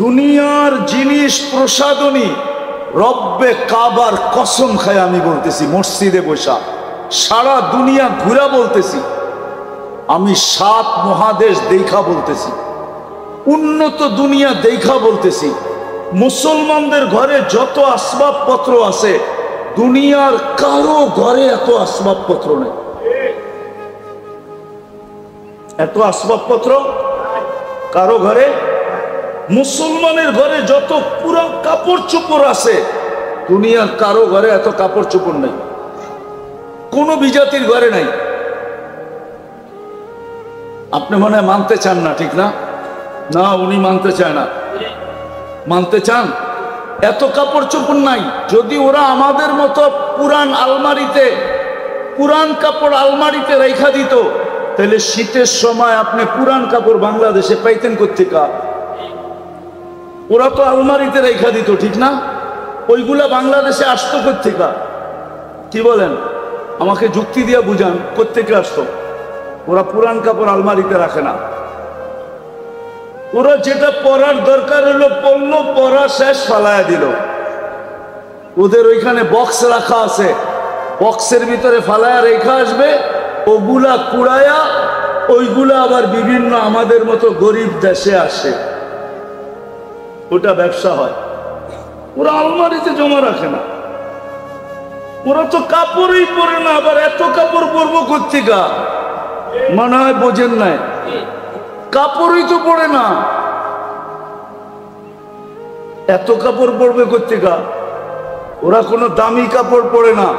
দুনিয়ার জিনিস প্রসাদনী রব্বে কাবার কসম খায় আমি বলতেছি, মসজিদে বসা সারা দুনিয়া ঘুরা বলতেছি, আমি 7 মহাদেশ দেখা বলতেছি, উন্নত দুনিয়া দেখা বলতেছি, মুসলমানদের ঘরে যত আসবাবপত্র আছে দুনিয়ার কারো ঘরে এত আসবাবপত্র নেই। এত আসবাবপত্র কারো ঘরে, মুসলমানের ঘরে যত পুরো কাপড় চোপড় আছে দুনিয়ার কারো ঘরে এত কাপড় চোপড় নেই, কোন বিজাতির ঘরে নাই। আপনি মনে হয় মানতে চান না, ঠিক না? না, উনি মানতে চায় না। মানতে চান? এত কাপড় চোপড় নাই। যদি ওরা আমাদের মতো পুরান আলমারিতে, পুরান কাপড় আলমারিতে রেখা দিত, তাহলে শীতের সময় আপনি পুরান কাপড় বাংলাদেশে পাইতেন কোত্থেকে? ওরা তো আলমারিতে রেখা দিত, ঠিক না? ওইগুলা বাংলাদেশে আসতো কোত্থেকে? কি বলেন? আমাকে যুক্তি দিয়ে বুঝান, কোত্থেকে আসতো? ওরা পুরান কাপড় আলমারিতে রাখে না। ওরা যেটা পরার দরকার হলো পড়লো, পরা শেষ, ফালায়া দিল। ওদের ওইখানে বক্স রাখা আছে, বক্সের ভিতরে ফালায়া রেখা আসবে, ওগুলা কুড়ায়া ওইগুলা আবার বিভিন্ন আমাদের মতো গরিব দেশে আসে, ওটা ব্যবসা হয়। ওরা আলমারিতে জমা রাখে না। ওরা তো কাপড়ই পরে না, আবার এত কাপড় পরবো কোত্থেকে? মনে হয় বোঝেন নাই, কাপড়ই তো পরে না, এত কাপড় পরবে কোত্থেকে? ওরা কোনো দামি কাপড় পরে না।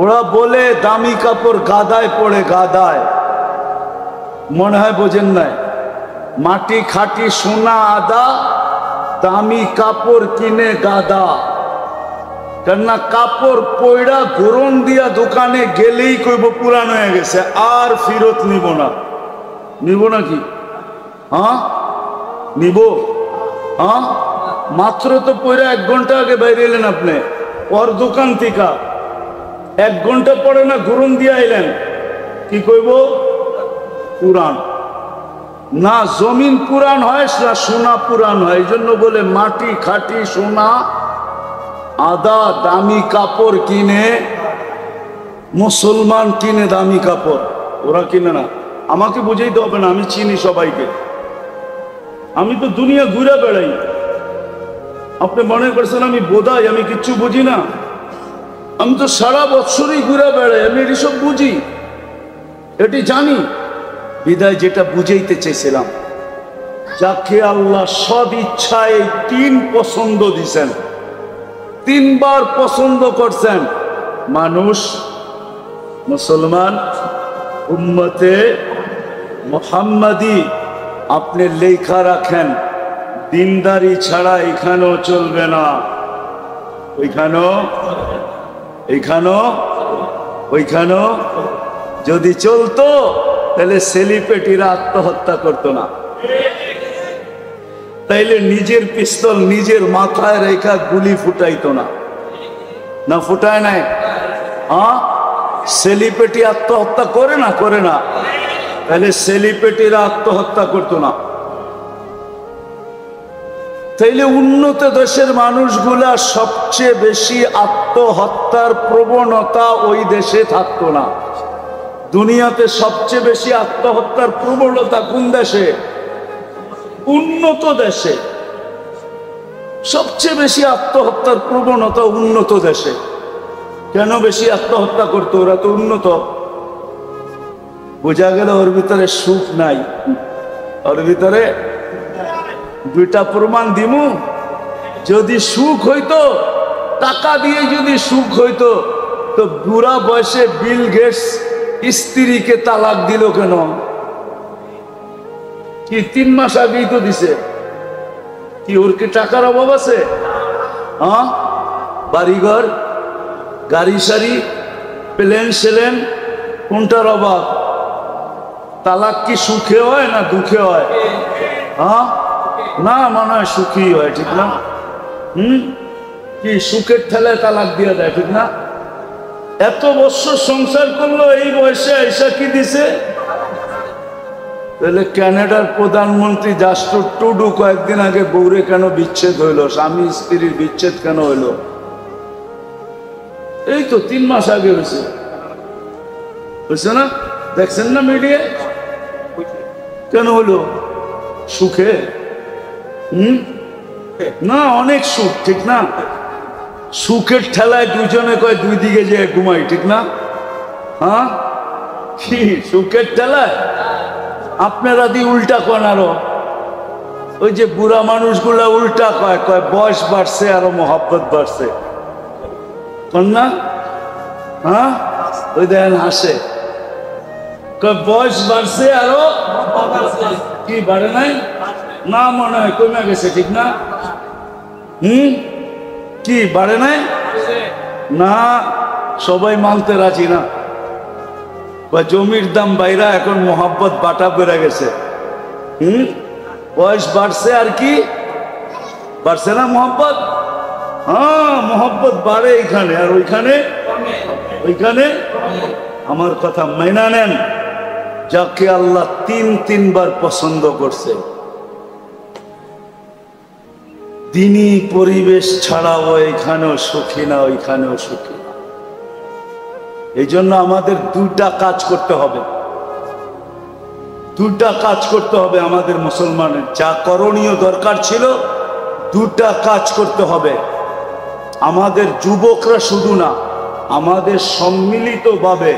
ওরা বলে দামি কাপড় গাদায় পড়ে, গাদায়। মনে হয় বোঝেন নাই, মাটি খাটি সোনা আদা, দামি কাপড় কিনে গাদা। কেননা কাপড় পয়ড়া গরম দিয়া দোকানে গেলেই কইব পুরান হয়ে গেছে, আর ফেরত নিব না। নিব নাকি? হ্যাঁ নিব। হ্যাঁ, মাত্র তো পয়রা 1 ঘন্টা আগে বাইরে এলেন আপনি ওর দোকান থেকে, 1 ঘন্টা পরে না গরম দিয়ে আইলেন, কি কইব? পুরান না। জমিন পুরান হয় না সোনা পুরান হয়, এই জন্য বলে মাটি খাটি সোনা আদা, দামি কাপড় কিনে। মুসলমান কিনে দামি কাপড়, ওরা কিনে না। আমাকে বুঝাইতে হবে না, আমি চিনি সবাইকে, আমি তো দুনিয়া ঘুরে বেড়াই। আপনি মনে করছেন আমি বোধাই, আমি কিচ্ছু বুঝি না? আমি তো সারা বছরই ঘুরে বেড়াই, আমি এটি সব বুঝি, এটি জানি। বিদায় যেটা বুঝাইতে চেয়েছিলাম, যাকে আল্লাহ সদ ইচ্ছায় 3 পছন্দ দিছেন, 3 বার পছন্দ করছেন, মানুষ, মুসলমান, উম্মতে মুহাম্মাদি। আপনি লেখা রাখেন, দিনদারি ছাড়া এখানেও চলবে না, ওইখানেও, এইখানেও, ওইখানেও। যদি চলতো তাহলে সেলিব্রিটিরা আত্মহত্যা করতো না, তাইলে নিজের পিস্তল নিজের মাথায় রেখা গুলি ফুটাইতো না। না ফুটায় নাই? হ্যাঁ, সেলিব্রিটি আত্মহত্যা করে না? করে না? তাহলে সেলিব্রিটিরা আত্মহত্যা করতো না। তাইলে উন্নত দেশের মানুষগুলা সবচেয়ে বেশি আত্মহত্যার প্রবণতা ওই দেশে থাকতো না। দুনিয়াতে সবচেয়ে বেশি আত্মহত্যার প্রবণতা কোন দেশে? উন্নত দেশে। সবচেয়ে বেশি আত্মহত্যার প্রবণতা উন্নত দেশে। কেন বেশি আত্মহত্যা করতো? ওরা তো উন্নত। বোঝা গেল ওর ভিতরে সুখ নাই, ওর ভিতরে। 2টা প্রমাণ দিমু। যদি সুখ হইতো, টাকা দিয়ে যদি সুখ হইতো, তো বুড়া বয়সে বিল গেটস স্ত্রীকে তালাক দিল কেন? কি 3 মাস আগেই তো দিছে। কি ওর কি টাকার অভাব আছে? হ্যাঁ, বাড়িঘর, গাড়ি সারি, প্লেন সেলেন, কোনটার অভাব? তালাক কি সুখে হয় না দুঃখে হয়? হ্যাঁ, না, মনে হয় সুখী হয়, ঠিক না? কি সুখের ঠেলায় তালাক দিয়ে দেয়, ঠিক না? এত বছর সংসার করলো, এই বয়সে আইসা কি দিছে? তাহলে কানাডার প্রধানমন্ত্রী জাস্টিন ট্রুডো কয়েকদিন আগে বউরে কেন বিচ্ছেদ হইল, স্বামী স্ত্রীর বিচ্ছেদ কেন হইল? এই তো 3 মাস আগে হয়েছে, বুঝছে না? দেখছেন না মিডিয়া? কেন হলো? সুখে? না, অনেক সুখ, ঠিক না? সুখের ঠেলায় দুজনে কয় 2 দিকে যে ঘুমাই, ঠিক না? হ্যাঁ, কি সুখের ঠেলায়? আপনারা দি উল্টা কন আরো। ওই যে বুড়া মানুষগুলা উল্টা কয়, কয় বয়স বাড়ছে আরো মহব্বত বাড়ছে, কন না? হ্যাঁ, ওই দেখেন হাসে, কয় বয়স বাড়ছে আরো কি বাড়ে নাই? না, মনে হয় কমে গেছে, ঠিক না? কি বাড়ে নাই? না, সবাই মানতে রাজি না। জমির দাম বাইরা এখন মোহাব্বত বাটা বেড়ে গেছে। বয়স বাড়ছে আর কি বাড়ছে না মোহাব্বত? হ্যাঁ, মোহাব্বত বাড়ে এখানে আর ওইখানে। আমার কথা মাইনা নেন, যাকে আল্লাহ 3বার পছন্দ করছে, দিনই পরিবেশ ছাড়াও এখানেও সুখী না, ওইখানেও সুখী না। এই জন্য আমাদের 2টা কাজ করতে হবে, 2টা কাজ করতে হবে আমাদের মুসলমানের। যা করণীয় দরকার ছিল, 2টা কাজ করতে হবে। আমাদের যুবকরা শুধু না, আমাদের সম্মিলিতভাবে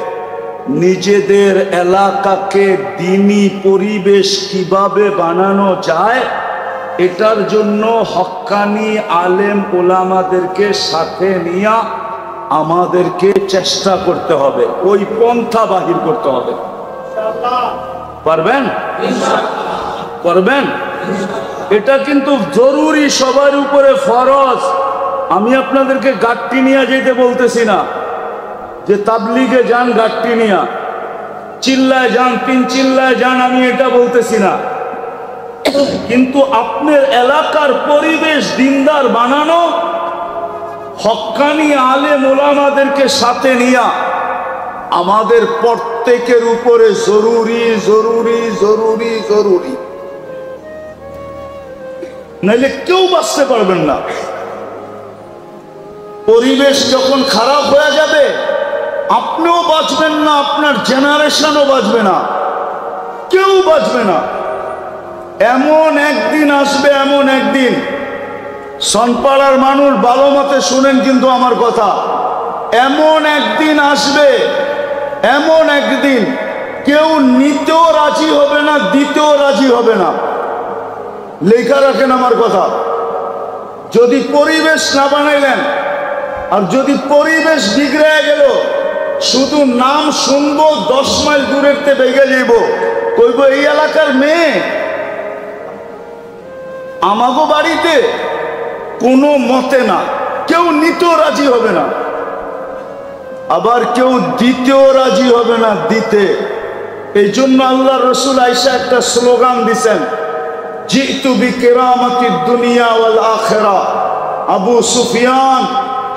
নিজেদের এলাকাকে দ্বীনি পরিবেশ কিভাবে বানানো যায়, এটার জন্য হক্কানি আলেম ওলামাদেরকে সাথে নিয়ে আমাদেরকে চেষ্টা করতে হবে, ওই পন্থা বাহির করতে হবে। পারবেন? করবেন? এটা কিন্তু জরুরি, সবার উপরে ফরজ। আমি আপনাদেরকে গাট্টি নিয়ে যেতে বলতেছি না, যে তাবলিগে যান গাট্টি নিয়া, চিল্লায় যান, 3 চিল্লায় যান, আমি এটা বলতেছি না। কিন্তু আপনার এলাকার পরিবেশ দিনদার বানানো, হক্কানি আলেম ওলামাদেরকে সাথে নিয়া আমাদের প্রত্যেকের উপরে জরুরি জরুরি জরুরি জরুরি। নাইলে কেউ বাঁচতে পারবেন না। পরিবেশ যখন খারাপ হয়ে যাবে, আপনিও বাঁচবেন না, আপনার জেনারেশনও বাঁচবে না, কেউ বাঁচবে না। এমন একদিন আসবে, এমন একদিন, সনপাড়ার মানুষ ভালো মতে শুনেন কিন্তু আমার কথা, এমন একদিন আসবে, এমন একদিন কেউ নিতেও রাজি হবে না, দিতেও রাজি হবে না। লেখা রাখেন আমার কথা। যদি পরিবেশ না বানাইলেন, আর যদি পরিবেশ বিগড়ে গেল, শুধু নাম শুনবো, 10 মাইল দূরের তে বেগে যাইব, কইব এই এলাকার মেয়ে, আমাগো বাড়িতে কোনো মতে না, কেউ নিতেও রাজি হবে না, আবার কেউ দিতেও রাজি হবে না, দিতে। এই জন্য আল্লাহ রসুল আয়েশা একটা স্লোগান দিছেন, জিতু বিকেরামতিদ দুনিয়া ওয়াল আখিরা। আবু সুফিয়ান,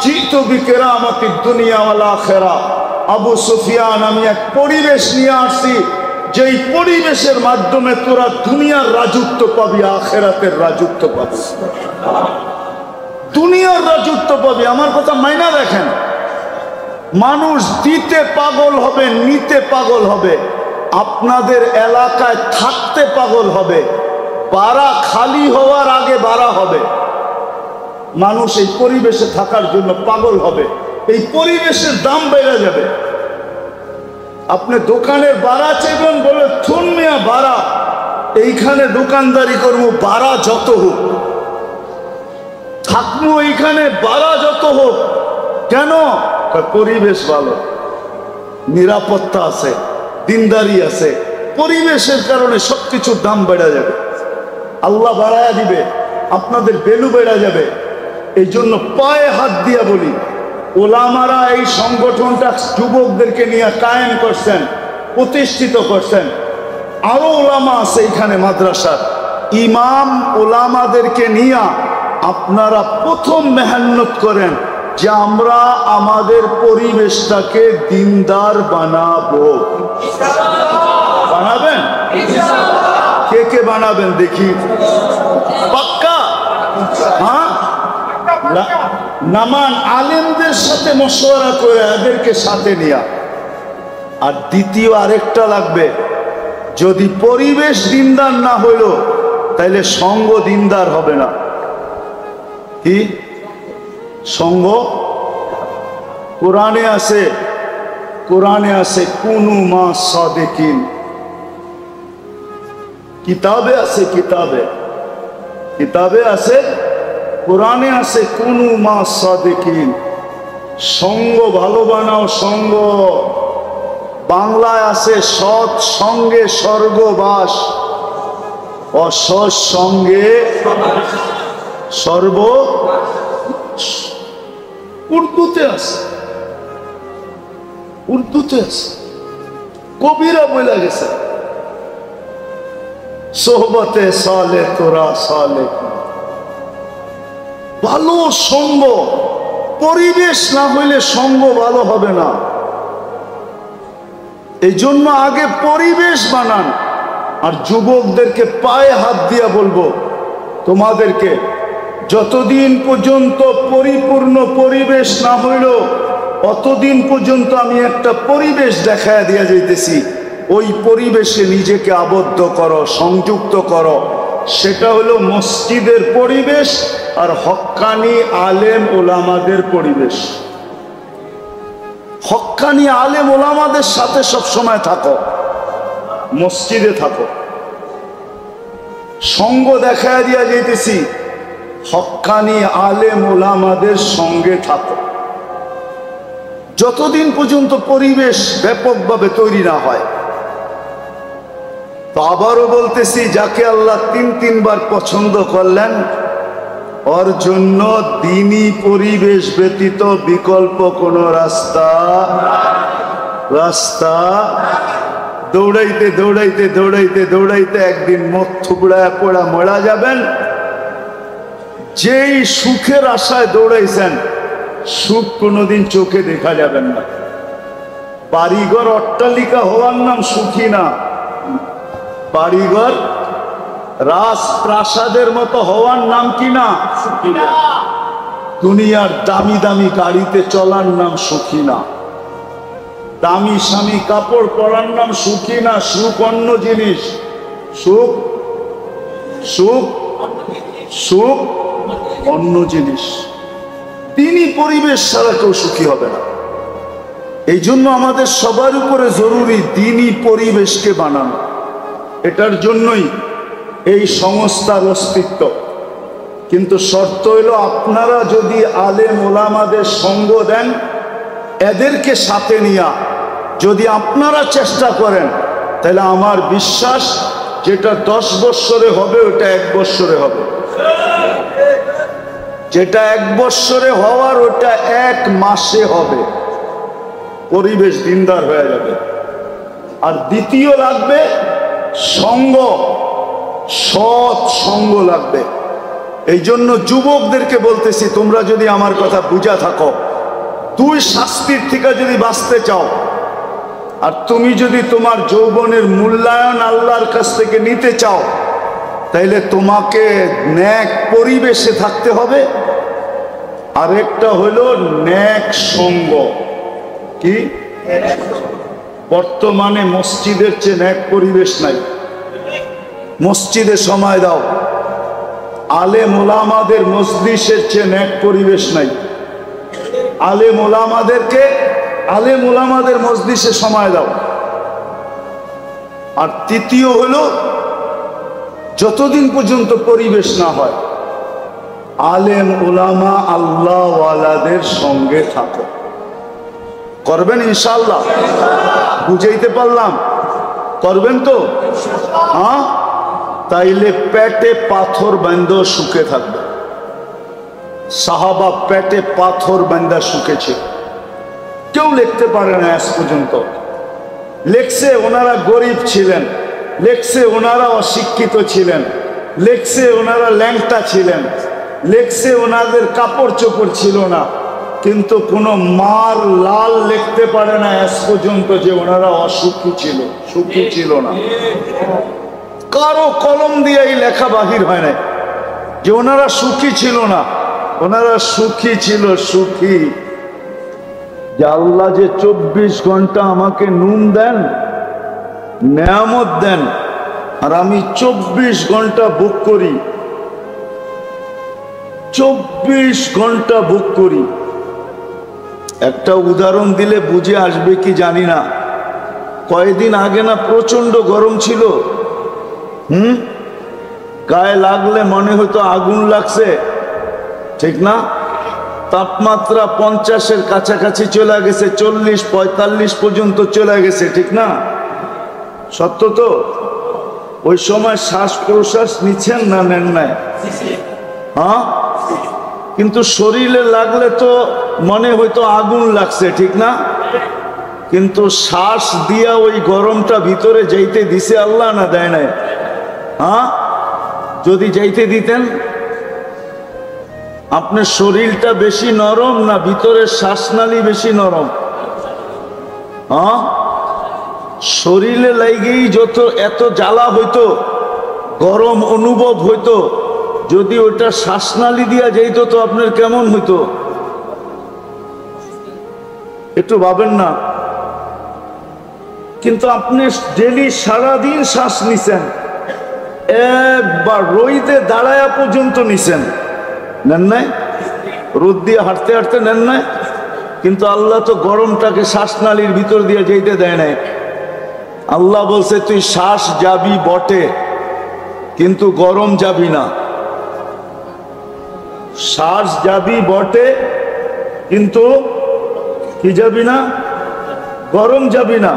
জিতু বিকেরামতিদ দুনিয়া ওয়াল আখিরা। আবু সুফিয়ান, আমি এক পরিবেশ নিয়ে আসছি, যেই পরিবেশের মাধ্যমে তোরা দুনিয়ার রাজত্ব পাবি, আখিরাতের রাজত্ব পাবি, দুনিয়ার রাজত্ব পাবি। আমার কথা মাইনা দেখেন, মানুষ দিতে পাগল হবে, নিতে পাগল হবে, আপনাদের এলাকায় থাকতে পাগল হবে, বাড়া খালি হওয়ার আগে বাড়া হবে। মানুষ এই পরিবেশে থাকার জন্য পাগল হবে, এই পরিবেশের দাম বেড়ে যাবে। আপনি দোকানের বাড়া চাইবেন, বলে থুন মিয়া বাড়া, এইখানে দোকানদারি করবো, বাড়া যত হোক, থাকবো এইখানে, বাড়া যত হোক। কেন? পরিবেশ ভালো, নিরাপত্তা আছে, দিনদারি আছে, পরিবেশের কারণে সবকিছুর দাম বেড়ে যাবে, আল্লাহ বাড়ায়া দিবে, আপনাদের ভ্যালু বেড়ে যাবে। এই জন্য পায়ে হাত দিয়া বলি, ওলামারা এই সংগঠনটা যুবকদেরকে নিয়ে কায়েম করছেন, প্রতিষ্ঠিত করছেন। আরো ওলামা আছে এখানে মাদ্রাসার, ইমাম ওলামাদেরকে নিয়ে আপনারা প্রথম মেহনত করেন যে আমরা আমাদের পরিবেশটাকে দিনদার বানাবো। বানাবেন? কে কে বানাবেন দেখি? পাক্কা? হ্যাঁ, নামান আলেমদের সাথে মশওয়ারা করে এদেরকে সাথে নিয়া। আর দ্বিতীয় আরেকটা লাগবে, যদি পরিবেশ দিনদার না হইল তাইলে সঙ্গ দিনদার হবে না। কি সঙ্গ? কোরআনে আছে, কোরআনে আছে কুনু মা সাদিকিন, কিতাবে আছে, কিতাবে কিতাবে আছে, কোরআনে আছে কুনু মা সাদিকিন। সঙ্গ ভালো বানাও, সঙ্গ। বাংলায় আছে সৎ সঙ্গে স্বর্গবাস, অসৎ সঙ্গে সর্ব। উর্দুতে আছে, উর্দুতে আছে, কবিরা বলে গেছে সোহবতে সালে তোরা সালে। ভালো সঙ্গ, পরিবেশ না হইলে সঙ্গ ভালো হবে না। এই জন্য আগে পরিবেশ বানান। আর যুবকদেরকে পায়ে হাত দিয়া বলবো, তোমাদেরকে যতদিন পর্যন্ত পরিপূর্ণ পরিবেশ না হইল অতদিন পর্যন্ত আমি একটা পরিবেশ দেখায় দিয়া যাইতেছি। ওই পরিবেশে নিজেকে আবদ্ধ করো, সংযুক্ত করো। সেটা হলো মসজিদের পরিবেশ আর হক্কানি আলেম ওলামাদের পরিবেশ। হক্কানি আলেম ওলামাদের সাথে সব সময় থাকো, মসজিদে থাকো। সঙ্গ দেখায় দিয়া যাইতেছি, হক্কানি আলেম ওলামাদের সঙ্গে থাকো যতদিন পর্যন্ত পরিবেশ ব্যাপকভাবে তৈরি না হয়। তো আবারও বলতেছি, যাকে আল্লাহ তিনবার পছন্দ করলেন ওর জন্য দ্বীনি পরিবেশ ব্যতীত বিকল্প কোনো রাস্তা দৌড়াইতে দৌড়াইতে দৌড়াইতে দৌড়াইতে একদিন মুখ থুবড়ায় পড়া মরা যাবেন। যেই সুখের আশায় দৌড়াইছেন, সুখ কোনোদিন চোখে দেখা যাবেন না। বাড়িঘর অট্টালিকা হওয়ার নাম সুখী না, বাড়িঘর রাজপ্রাসাদের মতো হওয়ার নাম কি না? সুখী না। দুনিয়ার দামি দামি গাড়িতে চলার নাম সুখী না। দামি স্বামী কাপড় পরার নাম সুখী না। সুখ অন্য জিনিস, সুখ সুখ সুখ অন্য জিনিস। তিনি পরিবেশ ছাড়া কেউ সুখী হবে না। এই জন্য আমাদের সবার উপরে জরুরি দ্বীনি পরিবেশকে বানানো। এটার জন্যই এই সংস্থার অস্তিত্ব। কিন্তু শর্ত হইল, আপনারা যদি আলেম ওলামাদের সঙ্গ দেন, এদেরকে সাথে নিয়া যদি আপনারা চেষ্টা করেন, তাহলে আমার বিশ্বাস যেটা 10 বৎসরে হবে ওটা 1 বৎসরে হবে। যেটা 1 বৎসরে হওয়ার ওটা 1 মাসে হবে। পরিবেশ দিনদার হয়ে যাবে। আর দ্বিতীয় লাগবে সঙ্গ, সৎ সঙ্গ লাগবে। এই জন্য যুবকদেরকে বলতেছি, তোমরা যদি আমার কথা বুঝা থাকো, 2 শাস্তির থেকে যদি বাঁচতে চাও, আর তুমি যদি তোমার যৌবনের মূল্যায়ন আল্লাহর কাছ থেকে নিতে চাও, তাইলে তোমাকে নেক পরিবেশে থাকতে হবে। আরেকটা হলো নেক সঙ্গ। কি? বর্তমানে মসজিদের চেয়ে নেক পরিবেশ নাই। মসজিদে সময় দাও। আলেম ওলামাদের মজলিসের চেয়ে নেক পরিবেশ নাই। আলেম ওলামাদের মজলিসে সময় দাও। আর তৃতীয় হলো, যতদিন পর্যন্ত পরিবেশ না হয়, আলেম ওলামা আল্লাহ ওয়ালাদের সঙ্গে থাকো। করবেন ইনশাআল্লাহ? বুঝাইতে পারলাম? করবেন তো? হ্যাঁ, তাইলে পেটে পাথর বান্ধা সুখে থাকবে। সাহাবা পেটে পাথর বান্ধা সুখেছে। কেউ লিখতে পারে না আজ পর্যন্ত। লেখছে ওনারা গরিব ছিলেন, লেখছে ওনারা অশিক্ষিত ছিলেন, লেখছে ওনারা ল্যাংটা ছিলেন, লেখছে ওনাদের কাপড় চোপড় ছিল না, কিন্তু কোনো মার লাল লিখতে পারে না আজ পর্যন্ত যে ওনারা অসুখী ছিল, সুখী ছিল না। কারো কলম দিয়ে এই লেখা বাহির হয় না যে ওনারা সুখী ছিল না। ওনারা সুখী ছিল, সুখী যে আল্লাহ যে 24 ঘন্টা আমাকে নুন দেন, নেয়ামত দেন, আর আমি 24 ঘন্টা ভোগ করি, 24 ঘন্টা ভোগ করি। একটা উদাহরণ দিলে বুঝে আসবে কি জানি না। কয়েকদিন আগে না প্রচন্ড গরম ছিল, গায়ে লাগলে মনে হতো আগুন লাগছে, ঠিক না? তাপমাত্রা 50-এর কাছাকাছি চলে গেছে, 40-45 পর্যন্ত চলে গেছে, ঠিক না? সত্য তো? ওই সময় শ্বাস প্রশ্বাস নিচ্ছেন না নেন নাই? হ্যাঁ, কিন্তু শরীরে লাগলে তো মনে হয়তো আগুন লাগছে, ঠিক না? কিন্তু শ্বাস দিয়া ওই গরমটা ভিতরে যাইতে দিছে আল্লাহ না দেয় নাই? হ্যাঁ, যদি যাইতে দিতেন, আপনার শরীরটা বেশি নরম না ভিতরের শ্বাসনালী বেশি নরম? হ্যাঁ, শরীরে লাগেই যত এত জ্বালা হইতো, গরম অনুভব হইতো, যদি ওইটা শ্বাসনালী দিয়া যাইত তো আপনার কেমন হইতো? একটু ভাবেন না? কিন্তু আপনি ডেলি সারাদিন শ্বাস নিছেন, একবার রোদে দাঁড়ায়া পর্যন্ত নিছেন, নেন নাই? রোদ দিয়ে হাঁটতে হাঁটতে নেন নাই? কিন্তু আল্লাহ তো গরমটাকে শ্বাসনালীর ভিতর দিয়ে যেতে দেয় নাই। আল্লাহ বলছে তুই শ্বাস যাবি বটে, কিন্তু গরম যাবি না। শ্বাস যাবি বটে, কিন্তু কি যাবি না? গরম যাবি না।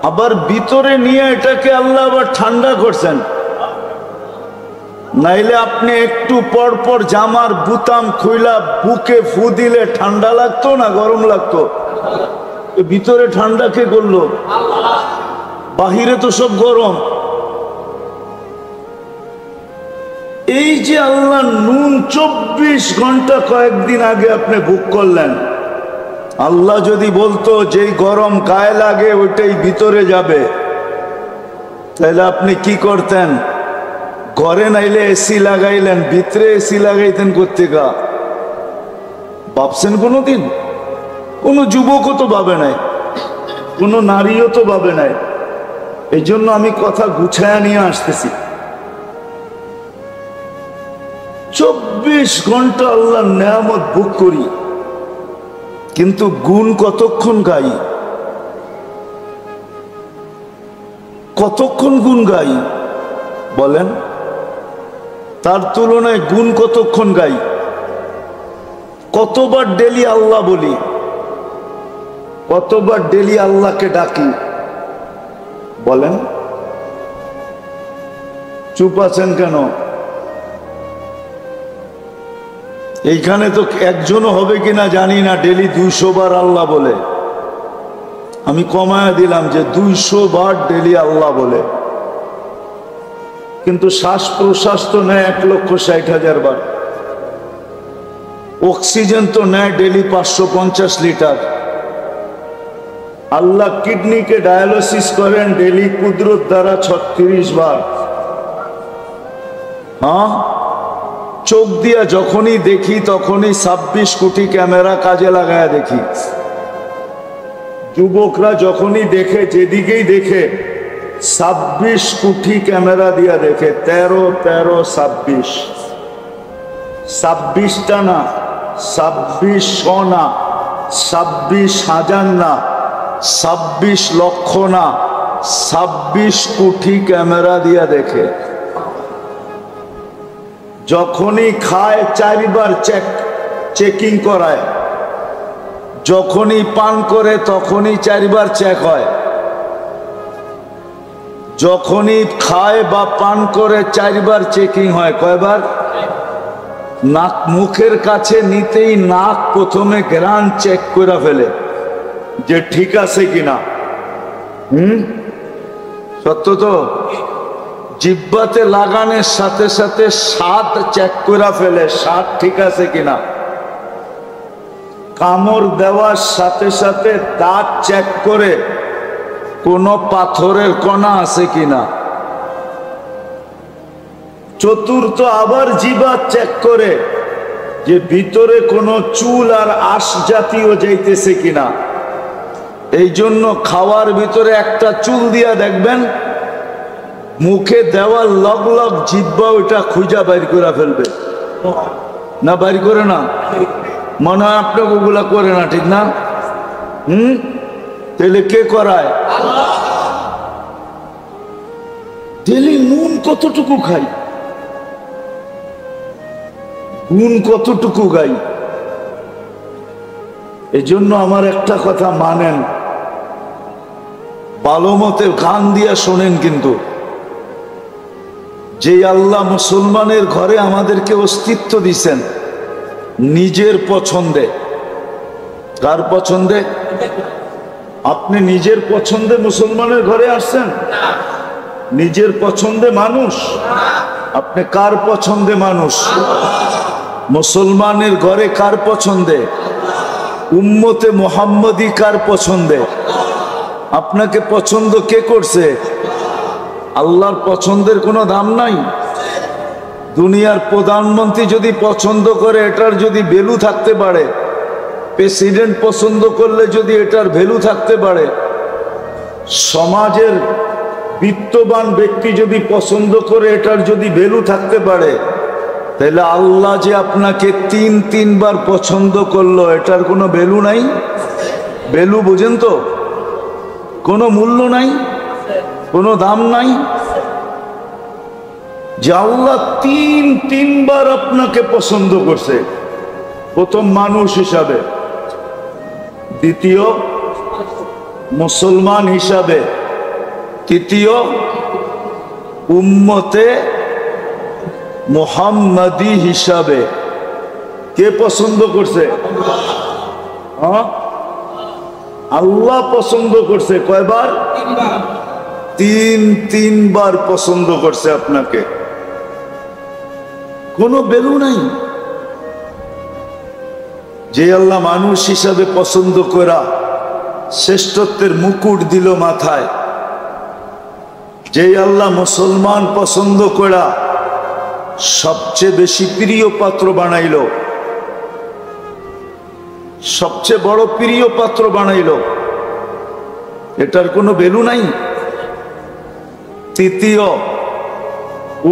আবার ভিতরে নিয়ে এটাকে আল্লাহ আবার ঠান্ডা করছেন। নাইলে আপনি একটু পর পর জামার বুতাম খুইলা বুকে ফু দিলে ঠান্ডা লাগতো না গরম লাগতো? ভিতরে ঠান্ডা কে করলো? বাহিরে তো সব গরম। এই যে আল্লাহ নুন 24 ঘন্টা কয়েকদিন আগে আপনি ভোগ করলেন, আল্লাহ যদি বলতো যেই গরম গায়ে লাগে ওইটাই ভিতরে যাবে, তাহলে আপনি কি করতেন? ঘরে নাইলে এসি লাগাইলেন, ভিতরে এসি লাগাইতেন কোত্থেকা? ভাবছেন কোনোদিন? কোনো যুবকও তো ভাবে নাই, কোনো নারীও তো ভাবে নাই। এই জন্য আমি কথা গুছায়া নিয়ে আসতেছি। 24 ঘন্টা আল্লাহর নেয়ামত ভোগ করি, কিন্তু গুণ কতক্ষণ গাই? কতক্ষণ গুণ গাই বলেন? তার তুলনায় গুণ কতক্ষণ গাই? কতবার ডেলি আল্লাহ বলি? কতবার ডেলি আল্লাহকে ডাকি? বলেন, চুপ আছেন কেন? এইখানে তো একজনও হবে কিনা জানি না ডেলি 200 বার আল্লাহ বলে। আমি কমায়া দিলাম যে 200 বার ডেলি আল্লাহ বলে, কিন্তু শ্বাস প্রশ্বাস তো নেয় 1,60,000 বার। অক্সিজেন তো নেয় ডেলি 550 লিটার। আল্লাহ কিডনিকে ডায়ালিসিস করেন ডেলি কুদরত দ্বারা 36 বার। হ্যাঁ, চোখ দিয়া যখনই দেখি তখনই 26 কোটি ক্যামেরা কাজে লাগায়া দেখি। যুবকরা যখনই দেখে, যেদিকেই দেখে 26 কোটি ক্যামেরা দিয়া দেখে। 13, 13, 26, 26টা না, 2600 না, 26,000 না, 26 লক্ষ না, 26 কোটি ক্যামেরা দিয়া দেখে। যখনই খায় 4 বার চেকিং করায়, যখনই পান করে তখনই 4 বার চেক হয়। যখনই খায় বা পান করে 4 বার চেকিং হয়। কয়বার? নাক মুখের কাছে নিতেই নাক প্রথমে গ্রান চেক করে ফেলে যে ঠিক আছে কিনা। সত্য তো? জিহ্বাতে লাগানোর সাথে সাথে স্বাদ চেক করে ফেলে, স্বাদ ঠিক আছে কিনা। কামড় দেওয়ার সাথে সাথে দাঁত চেক করে কোনো পাথরের কণা আছে কিনা। চতুর্থ আবার জিবা চেক করে যে ভিতরে কোনো চুল আর আঁশ জাতীয় যাইতেছে কিনা। এই জন্য খাওয়ার ভিতরে একটা চুল দিয়া দেখবেন, মুখে দেওয়ার লগ লগ জিব্বা ওইটা খুঁজা বাইর করে ফেলবে না, বাইর করে না? মনে হয় আপনাকে ওগুলা করে না, ঠিক না? তাহলে কে করায়? ডেলি নুন কতটুকু খাই, গুণ কতটুকু গাই। এজন্য আমার একটা কথা মানেন, ভালো মতে কান দিয়া শোনেন, কিন্তু যে আল্লাহ মুসলমানের ঘরে আমাদেরকে অস্তিত্ব দিছেন নিজের পছন্দে। কার পছন্দে? আপনি নিজের পছন্দে মুসলমানের ঘরে আসছেন? নিজের পছন্দে মানুষ? আপনি কার পছন্দে মানুষ? মুসলমানের ঘরে কার পছন্দে? উম্মতে মুহাম্মদী কার পছন্দে? আপনাকে পছন্দ কে করছে? আল্লাহর পছন্দের কোনো দাম নাই। দুনিয়ার প্রধানমন্ত্রী যদি পছন্দ করে, এটার যদি ভ্যালু থাকতে পারে, প্রেসিডেন্ট পছন্দ করলে যদি এটার ভ্যালু থাকতে পারে, সমাজের বিত্তবান ব্যক্তি যদি পছন্দ করে এটার যদি ভ্যালু থাকতে পারে, তাহলে আল্লাহ যে আপনাকে তিনবার পছন্দ করলো, এটার কোনো ভ্যালু নাই? ভ্যালু বুঝেন তো? কোনো মূল্য নাই, কোনো দাম নাই। যে আল্লাহ তিনবার আপনাকে পছন্দ করছে, প্রথম মানুষ হিসাবে, দ্বিতীয় মুসলমান হিসাবে, তৃতীয় উম্মতে মুহাম্মাদি হিসাবে। কে পছন্দ করছে? আল্লাহ পছন্দ করছে। কয়বার? তিনবার পছন্দ করছে আপনাকে। কোনো ভ্যালু নাই। যে আল্লাহ মানুষ হিসাবে পছন্দ করা শ্রেষ্ঠত্বের মুকুট দিল মাথায়, যে আল্লাহ মুসলমান পছন্দ করা সবচেয়ে বেশি প্রিয় পাত্র বানাইল, সবচেয়ে বড় প্রিয় পাত্র বানাইল, এটার কোনো ভ্যালু নাই। তৃতীয়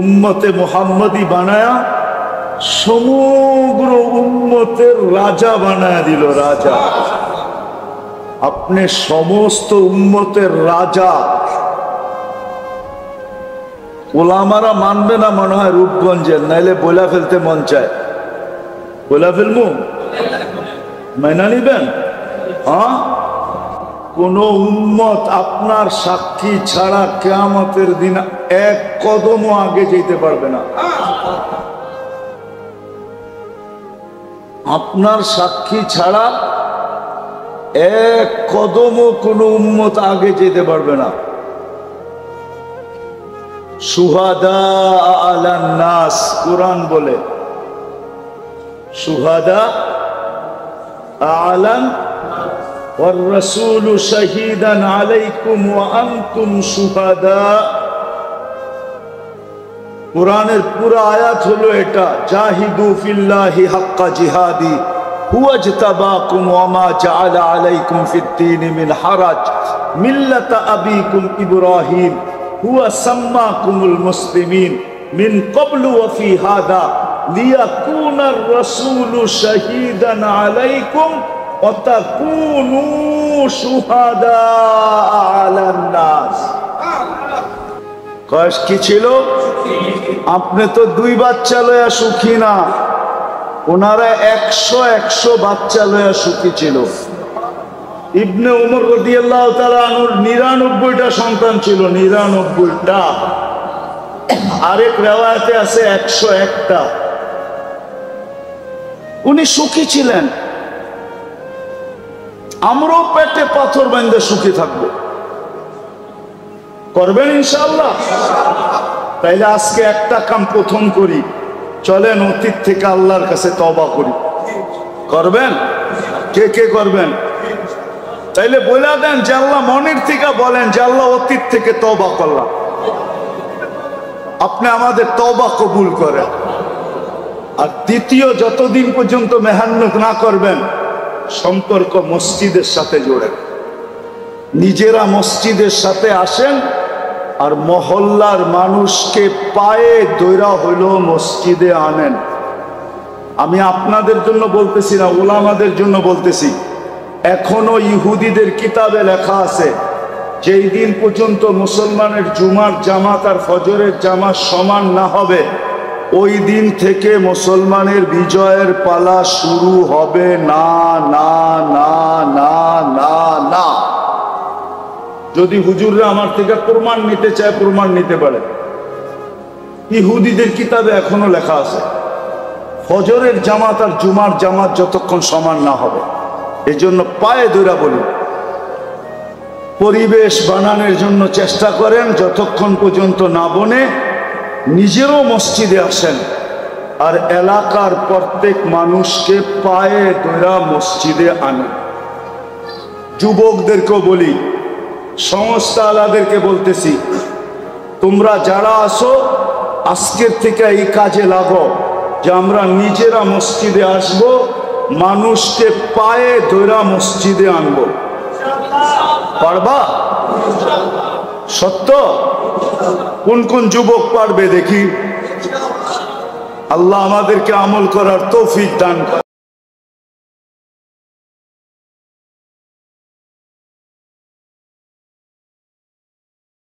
উম্মতে মুহাম্মদী বানায়া সমগ্র উম্মতের রাজা বানায়া দিল। রাজা, আপনি সমস্ত উম্মতের রাজা। ওলামারা মানবে না মনে হয় রূপগঞ্জের, নাইলে বইলা ফেলতে মন চায়। বইলা ফেলবো? মাইনা নিবেন? কোন উম্মত আপনার সাক্ষী ছাড়া কিয়ামতের দিন এক কদমও আগে যেতে পারবে না। আপনার সাক্ষী ছাড়া এক কদমও কোন উম্মত আগে যেতে পারবে না। শুহাদা আলান নাস, কুরআন বলে শুহাদা আলান ওয়ার রাসূলু শাহীদান আলাইকুম ওয়া আনতুম শুহাদা। কুরআনের পুরো আয়াত হলো এটা, জাহিদু ফিল্লাহি হাক্কা জিহাদি হুয়া ইজতাবাকুম ওয়া মা জাআলা আলাইকুম ফিদ-দীন মিন হারাজ মিল্লাতা আবিকুম ইব্রাহিম হুয়া সাম্মাকুমুল মুসলিমিন মিন ক্বাবলু ওয়া ফি হাদা লিয়াকুনার রাসূলু শাহীদান আলাইকুম ওয়া তাকুনু শুহাদা আলান নাস। কষ্ট কি ছিল? আপনি তো 2 বাচ্চা লয়া সুখী না, ওনারা 100 বাচ্চা লয়া সুখী ছিল। ইবনে উমর রাদিয়াল্লাহু তাআলা আনহুর 99টা সন্তান ছিল, 99টা। আরেক রিওয়ায়াতে আছে 101টা। উনি সুখী ছিলেন। আমরাও পেটে পাথর বাঁধে সুখী থাকবো। করবেন ইনশাআল্লাহ? তাইলে আজকে একটা কাম প্রথম করি, চলেন অতীত থেকে আল্লাহর কাছে তওবা করি। করবেন? কে কে করবেন? তাইলে বলে দেন যে আল্লাহ, মনের থেকে বলেন যে আল্লাহ অতীত থেকে তওবা করলাম। আপনি আমাদের তওবা কবুল করেন। আর দ্বিতীয়, যতদিন পর্যন্ত মেহনত না করবেন, সম্পর্ক মসজিদের সাথে জোড়েন। নিজেরা মসজিদের সাথে আসেন, আর মহল্লার মানুষকে পায়ে দৈরা হইল মসজিদে আনেন। আমি আপনাদের জন্য বলতেছি না, উলামাদের জন্য বলতেছি। এখনো ইহুদিদের কিতাবে লেখা আছে, যেই দিন পর্যন্ত মুসলমানের জুমার জামাত আর ফজরের জামাত সমান না হবে, ওই দিন থেকে মুসলমানের বিজয়ের পালা শুরু হবে না, না, না, না, না, না। যদি হুজুররা আমার থেকে প্রমাণ নিতে চায়, প্রমাণ নিতে পারে। ইহুদিদের কিতাবে এখনো লেখা আছে, ফজরের জামাত আর জুমার জামাত যতক্ষণ সমান না হবে। এই জন্য পায়ে ধরা বলি, পরিবেশ বানানোর জন্য চেষ্টা করেন, যতক্ষণ পর্যন্ত না বনে নিজেরও মসজিদে আসেন, আর এলাকার প্রত্যেক মানুষকে পায়ে ধরা মসজিদে আনেন। যুবকদেরকেও বলি, সংস্থা আলাদেরকে বলতেছি, তোমরা যারা আসো আজকের থেকে এই কাজে লাগো, যে আমরা নিজেরা মসজিদে আসব, মানুষকে পায়ে ধরা মসজিদে আনবো। পারবা? সত্য? কোন কোন যুবক পারবে দেখি? আল্লাহ আমাদেরকে আমল করার তৌফিক দান করে।